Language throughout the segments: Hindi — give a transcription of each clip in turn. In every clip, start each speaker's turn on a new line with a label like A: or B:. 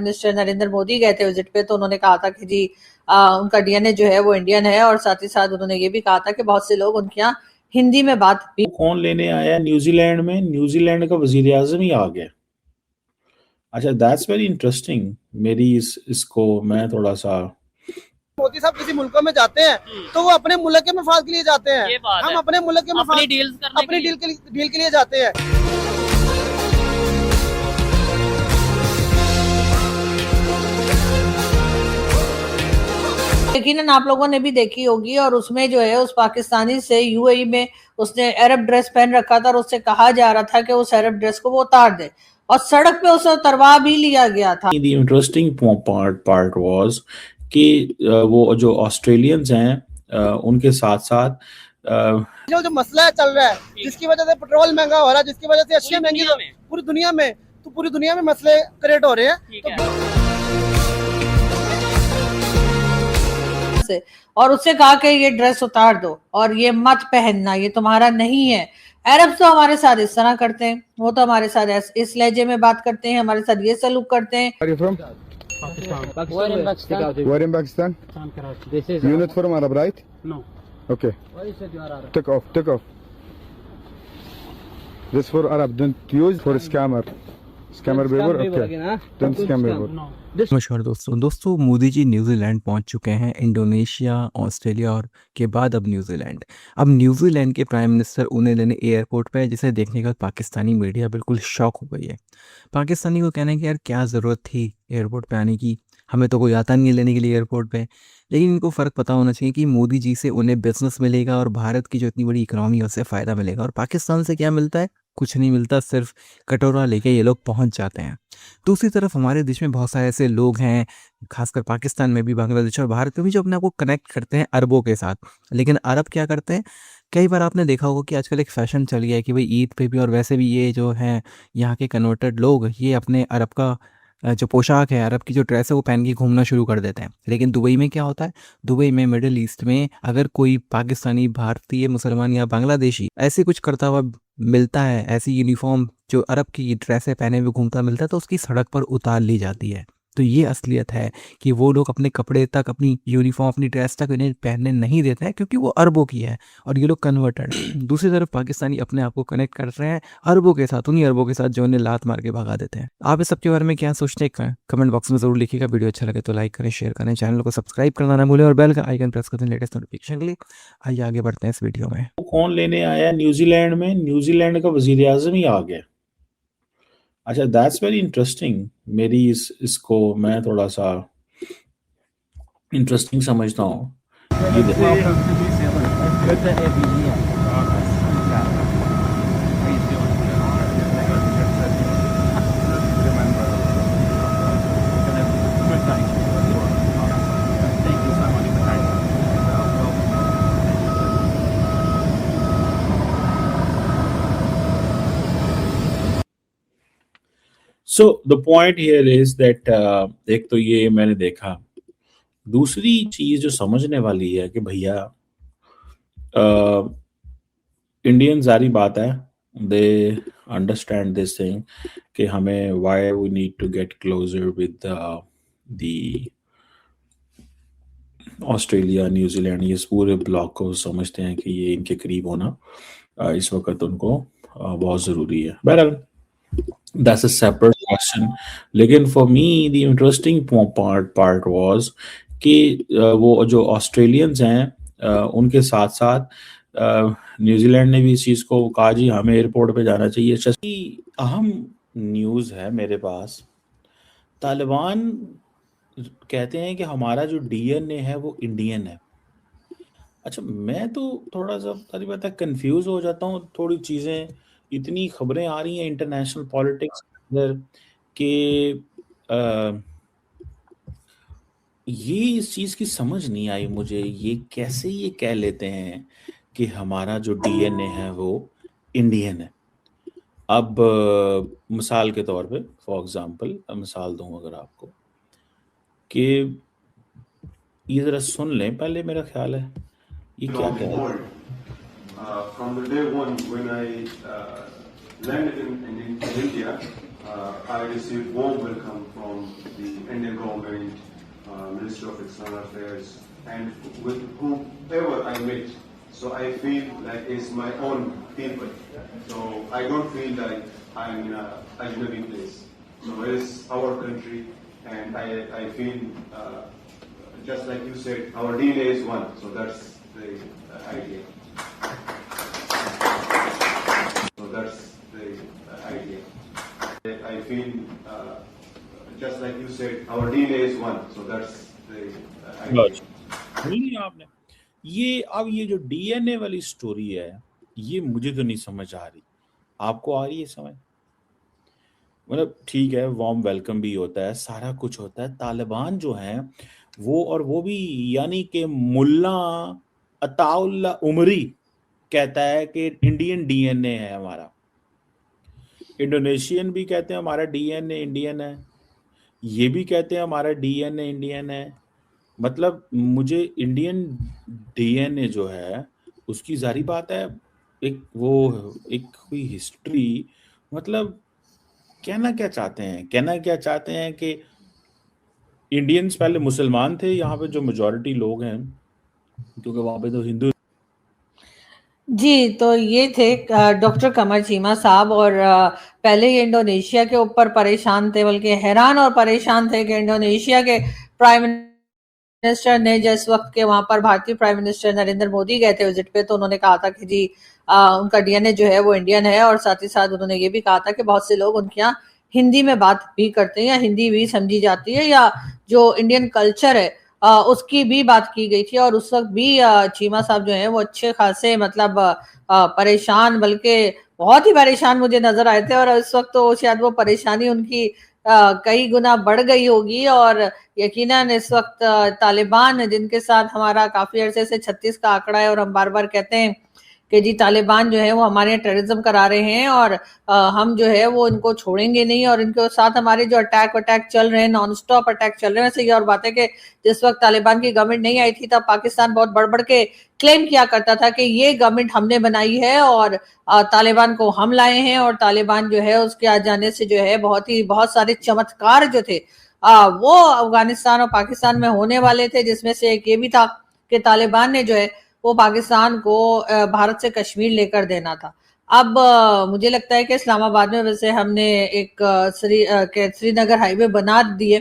A: मिनिस्टर नरेंद्र मोदी गए थे विजिट पे, तो उन्होंने कहा था कि जी उनका डीएनए जो है वो इंडियन है, और साथ ही साथ उन्होंने ये भी कहा था कि बहुत से लोग उनके यहाँ हिंदी में बात भी।
B: कौन लेने आया न्यूजीलैंड में? न्यूजीलैंड का वजीर आजम ही आ गया। अच्छा, दैट्स वेरी इंटरेस्टिंग। मेरी इसको मैं थोड़ा सा,
C: मोदी साहब किसी मुल्कों में जाते हैं तो वो अपने मुल्क के मफाद के लिए जाते हैं, हम अपने मुल्क के मफाद अपनी डील के लिए जाते हैं।
A: यकीनन आप लोगों ने भी देखी होगी, और उसमें जो है उस पाकिस्तानी से यूएई में उसने अरब ड्रेस पहन रखा था, और उससे कहा जा रहा था कि उस अरब ड्रेस को वो उतार दे, और सड़क पे उसे उतरवा भी लिया गया था।
B: द इंटरेस्टिंग पार्ट वाज कि वो जो ऑस्ट्रेलियंस हैं उनके साथ साथ
C: जो मसला चल रहा है, जिसकी वजह से पेट्रोल महंगा हो रहा है, जिसकी वजह से अशिया महंगी पूरी दुनिया में मसले क्रिएट हो रहे हैं।
A: और उससे कहा कि ये ड्रेस उतार दो और ये मत पहनना, ये तुम्हारा नहीं है। अरब तो हमारे साथ इस तरह करते हैं, वो तो हमारे साथ इस लहजे में बात करते हैं, हमारे साथ ये सलूक करते हैं।
D: Where in Pakistan? You're not from Arab, right?
E: No.
D: Okay.
E: Why you said you are Arab?
D: Take off. This for Arab. Don't use for scammer. Scammer behavior. Okay. Don't scam behavior.
E: No.
F: नमस्कार दोस्तों मोदी जी न्यूजीलैंड पहुंच चुके हैं। इंडोनेशिया, ऑस्ट्रेलिया और के बाद अब न्यूजीलैंड। अब न्यूजीलैंड के प्राइम मिनिस्टर उन्हें लेने एयरपोर्ट पे है, जिसे देखने के बाद पाकिस्तानी मीडिया बिल्कुल शॉक हो गई है। पाकिस्तानी को कहना है कि यार क्या ज़रूरत थी एयरपोर्ट पे आने की, हमें तो कोई आता नहीं है लेने के लिए एयरपोर्ट पे। लेकिन इनको फ़र्क पता होना चाहिए कि मोदी जी से उन्हें बिजनेस मिलेगा और भारत की जो इतनी बड़ी इकनॉमी है उससे फ़ायदा मिलेगा, और पाकिस्तान से क्या मिलता है? कुछ नहीं मिलता, सिर्फ कटोरा लेके ये लोग पहुंच जाते हैं। दूसरी तरफ हमारे देश में बहुत सारे ऐसे लोग हैं, खासकर पाकिस्तान में भी, बांग्लादेश और भारत में भी, जो अपने आप को कनेक्ट करते हैं अरबों के साथ। लेकिन अरब क्या करते हैं? कई बार आपने देखा होगा कि आजकल एक फ़ैशन चल गया है कि भाई ईद पे भी और वैसे भी ये जो हैं यहाँ के कन्वर्टेड लोग, ये अपने अरब का जो पोशाक है, अरब की जो ड्रेस है वो पहन के घूमना शुरू कर देते हैं। लेकिन दुबई में क्या होता है? दुबई में, मिडिल ईस्ट में, अगर कोई पाकिस्तानी, भारतीय, मुसलमान या बांग्लादेशी ऐसे कुछ करता हुआ मिलता है, ऐसी यूनिफॉर्म जो अरब की ड्रेसें पहने हुए घूमता मिलता है, तो उसकी सड़क पर उतार ली जाती है। तो ये असलियत है कि वो लोग अपने कपड़े तक, अपनी यूनिफॉर्म, अपनी ड्रेस तक इन्हें पहनने नहीं देते हैं, क्योंकि वो अरबों की है और ये लोग कन्वर्टेड। दूसरी तरफ पाकिस्तानी अपने आप को कनेक्ट कर रहे हैं अरबों के साथ, उन्हीं अरबों के साथ जो उन्हें लात मार के भगा देते हैं। आप इस सब के बारे में क्या सोचते हैं? कमेंट बॉक्स में जरूर लिखिएगा। वीडियो अच्छा लगे तो लाइक करें, शेयर करें, चैनल को सब्सक्राइब करना ना भूलें और बेल का आइकन प्रेस कर दें लेटेस्ट नोटिफिकेशन के लिए। आइए आगे बढ़ते हैं इस वीडियो में।
B: कौन लेने आया न्यूजीलैंड में? न्यूजीलैंड का वजीर आजम ही आ गया। अच्छा, दैट्स वेरी इंटरेस्टिंग। मेरी इसको मैं थोड़ा सा इंटरेस्टिंग समझता हूँ। ये so the point here is that, एक तो ये मैंने देखा। दूसरी चीज जो समझने वाली है कि भैया इंडियन सारी बात है, दे अंडरस्टैंड दिस थिंग कि हमें why we need to get closer with the Australia, New Zealand, ये पूरे ब्लॉक को समझते हैं कि ये इनके करीब होना इस वक्त उनको बहुत ज़रूरी है। बहरहाल that's a separate question. लेकिन for me the interesting part was कि वो जो ऑस्ट्रेलियंस हैं उनके साथ साथ न्यूजीलैंड ने भी इस चीज़ को कहा जी हमें एयरपोर्ट पे जाना चाहिए। अहम न्यूज़ है मेरे पास। तालिबान कहते हैं कि हमारा जो डीएनए है वो इंडियन है। अच्छा, मैं तो थोड़ा सा सारी बात है कंफ्यूज हो जाता हूँ, थोड़ी चीज़ें, इतनी खबरें आ रही हैं इंटरनेशनल पॉलिटिक्स के अंदर कि ये इस चीज़ की समझ नहीं आई मुझे, ये कैसे ये कह लेते हैं कि हमारा जो डीएनए है वो इंडियन है। अब मिसाल के तौर पे, फॉर एग्जांपल मिसाल दूं अगर आपको, कि ये ज़रा सुन लें पहले, मेरा ख्याल है ये क्या कह रहे हैं।
G: From the day one when I landed in India,
E: I received warm welcome from the Indian government, Ministry of External Affairs, and with whoever I met. So I feel like it's my own people. So I don't feel like I'm in a ajnabi place. So it's our country, and I feel just like you said, our DNA is one. So that's the idea. So that's the idea. I feel just like you said, our DNA is one. So that's the idea.
B: नहीं आपने ये जो डीएनए वाली स्टोरी है, ये मुझे तो नहीं समझ आ रही। आपको आ रही है समझ? मतलब ठीक है, वार्म वेलकम भी होता है, सारा कुछ होता है। तालिबान जो है वो भी यानी कि मुल्ला अताउल्ला उमरी कहता है कि इंडियन डीएनए है हमारा। इंडोनेशियन भी कहते हैं हमारा डीएनए इंडियन है, ये भी कहते हैं हमारा डीएनए इंडियन है। मतलब मुझे इंडियन डीएनए जो है उसकी जारी बात है, एक कोई हिस्ट्री, मतलब कहना क्या चाहते हैं कि इंडियंस पहले मुसलमान थे, यहाँ पे जो मेजॉरिटी लोग हैं, क्योंकि वहां पे तो हिंदू।
A: जी, तो ये थे डॉक्टर कमर चीमा साहब, और पहले ये इंडोनेशिया के ऊपर परेशान थे, बल्कि हैरान और परेशान थे कि इंडोनेशिया के प्राइम मिनिस्टर ने जिस वक्त के वहां पर भारतीय प्राइम मिनिस्टर नरेंद्र मोदी गए थे विजिट पे, तो उन्होंने कहा था कि जी उनका डीएनए जो है वो इंडियन है, और साथ ही साथ उन्होंने ये भी कहा था कि बहुत से लोग उनके यहाँ हिंदी में बात भी करते हैं या हिंदी भी समझी जाती है, या जो इंडियन कल्चर है उसकी भी बात की गई थी। और उस वक्त भी चीमा साहब जो है वो अच्छे खासे मतलब परेशान, बल्कि बहुत ही परेशान मुझे नजर आए थे, और इस वक्त तो शायद वो परेशानी उनकी कई गुना बढ़ गई होगी। और यकीनन इस वक्त तालिबान, जिनके साथ हमारा काफी अरसे से 36 का आंकड़ा है, और हम बार बार कहते हैं कि जी तालिबान जो है वो हमारे टेररिज्म करा रहे हैं, और हम जो है वो इनको छोड़ेंगे नहीं, और इनके साथ हमारे जो अटैक चल रहे हैं, नॉन स्टॉप अटैक चल रहे हैं। वैसे ये और बात है कि जिस वक्त तालिबान की गवर्नमेंट नहीं आई थी तब पाकिस्तान बहुत बढ़ के क्लेम किया करता था कि ये गवर्नमेंट हमने बनाई है और तालिबान को हम लाए हैं, और तालिबान जो है उसके आ जाने से जो है बहुत सारे चमत्कार जो थे वो अफगानिस्तान और पाकिस्तान में होने वाले थे, जिसमें से एक ये भी था कि तालिबान ने जो है वो पाकिस्तान को भारत से कश्मीर लेकर देना था। अब मुझे लगता है कि इस्लामाबाद में वैसे हमने एक श्रीनगर हाईवे बना दिए,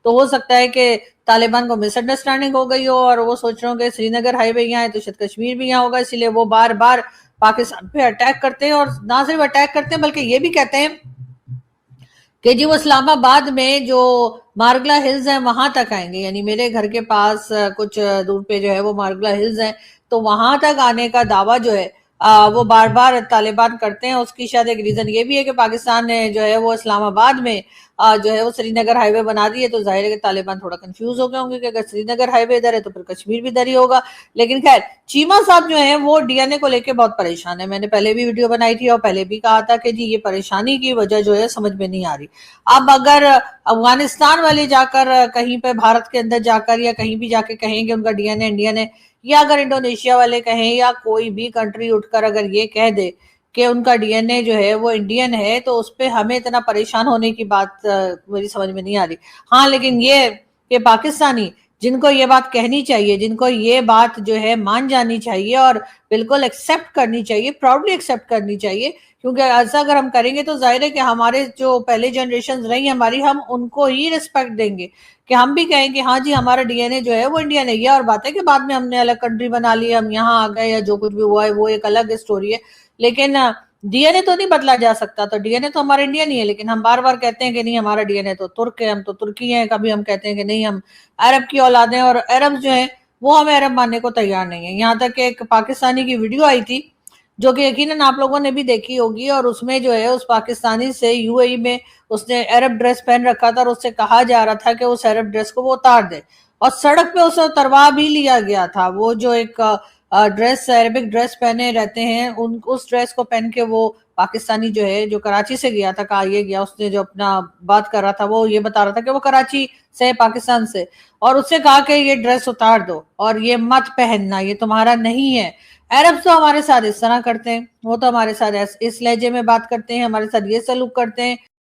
A: तो हो सकता है कि तालिबान को मिसअंडरस्टैंडिंग हो गई हो, और वो सोच रहे हो कि श्रीनगर हाईवे यहाँ है तो शायद कश्मीर भी यहाँ होगा, इसलिए वो बार बार पाकिस्तान पे अटैक करते हैं। और ना सिर्फ अटैक करते हैं बल्कि ये भी कहते हैं कि जी वो इस्लामाबाद में जो मारगला हिल्स हैं वहां तक आएंगे, यानी मेरे घर के पास कुछ दूर पे जो है वो मारगला हिल्स हैं, तो वहां तक आने का दावा जो है वो बार बार तालिबान करते हैं। उसकी शायद एक रीजन ये भी है कि पाकिस्तान ने जो है वो इस्लामाबाद में जो है वो श्रीनगर हाईवे बना दिए, तो जाहिर है कि तालिबान थोड़ा कंफ्यूज हो गए होंगे कि अगर श्रीनगर हाईवे इधर है तो फिर कश्मीर भी इधर ही होगा। लेकिन खैर चीमा साहब जो है वो डीएनए को लेके बहुत परेशान है। मैंने पहले भी वीडियो बनाई थी और पहले भी कहा था कि जी ये परेशानी की वजह जो है समझ में नहीं आ रही। अब अगर अफगानिस्तान वाले जाकर कहीं पे भारत के अंदर जाकर या कहीं भी जाके कहेंगे उनका डीएनए इंडियन है, या अगर इंडोनेशिया वाले कहें या कोई भी कंट्री उठकर अगर ये कह दे कि उनका डीएनए जो है वो इंडियन है, तो उस पे हमें इतना परेशान होने की बात मेरी समझ में नहीं आ रही। हाँ, लेकिन ये कि पाकिस्तानी जिनको ये बात कहनी चाहिए, जिनको ये बात जो है मान जानी चाहिए और बिल्कुल एक्सेप्ट करनी चाहिए, प्राउडली एक्सेप्ट करनी चाहिए, क्योंकि ऐसा अगर हम करेंगे तो जाहिर है कि हमारे जो पहले जनरेशन रही हमारी, हम उनको ही रिस्पेक्ट देंगे कि हम भी कहेंगे हाँ जी हमारा डीएनए जो है वो इंडियन है। ये और बात है कि बाद में हमने अलग कंट्री बना ली, हम यहाँ आ गए या जो कुछ भी हुआ है वो एक अलग स्टोरी है, लेकिन डीएनए तो नहीं बदला जा सकता। तो डीएनए तो हमारा इंडियन ही है, लेकिन हम बार बार कहते हैं कि नहीं हमारा डीएनए तो तुर्क है, हम तो तुर्की हैं। कभी हम कहते हैं कि नहीं हम अरब की औलाद हैं, और अरब जो है वो हमें अरब मानने को तैयार नहीं है। यहाँ तक एक पाकिस्तानी की वीडियो आई थी जो कि यकीनन आप लोगों ने भी देखी होगी, और उसमें जो है उस पाकिस्तानी से यूएई में उसने अरब ड्रेस पहन रखा था और उससे कहा जा रहा था कि उस अरब ड्रेस को वो उतार दे, और सड़क पे उसे उतरवा भी लिया गया था। वो जो एक ड्रेस अरबिक ड्रेस पहने रहते हैं, उस ड्रेस को पहन के वो पाकिस्तानी जो है जो कराची से गया था, कहा ये गया, उसने जो अपना बात कर रहा था वो ये बता रहा था कि वो कराची से पाकिस्तान से, और उससे कहा कि ये ड्रेस उतार दो और ये मत पहनना, ये तुम्हारा नहीं है। अरब तो हमारे साथ इस तरह करते हैं, वो तो हमारे साथ इस लहजे में बात करते हैं, हमारे साथ ये सलूक करते हैं।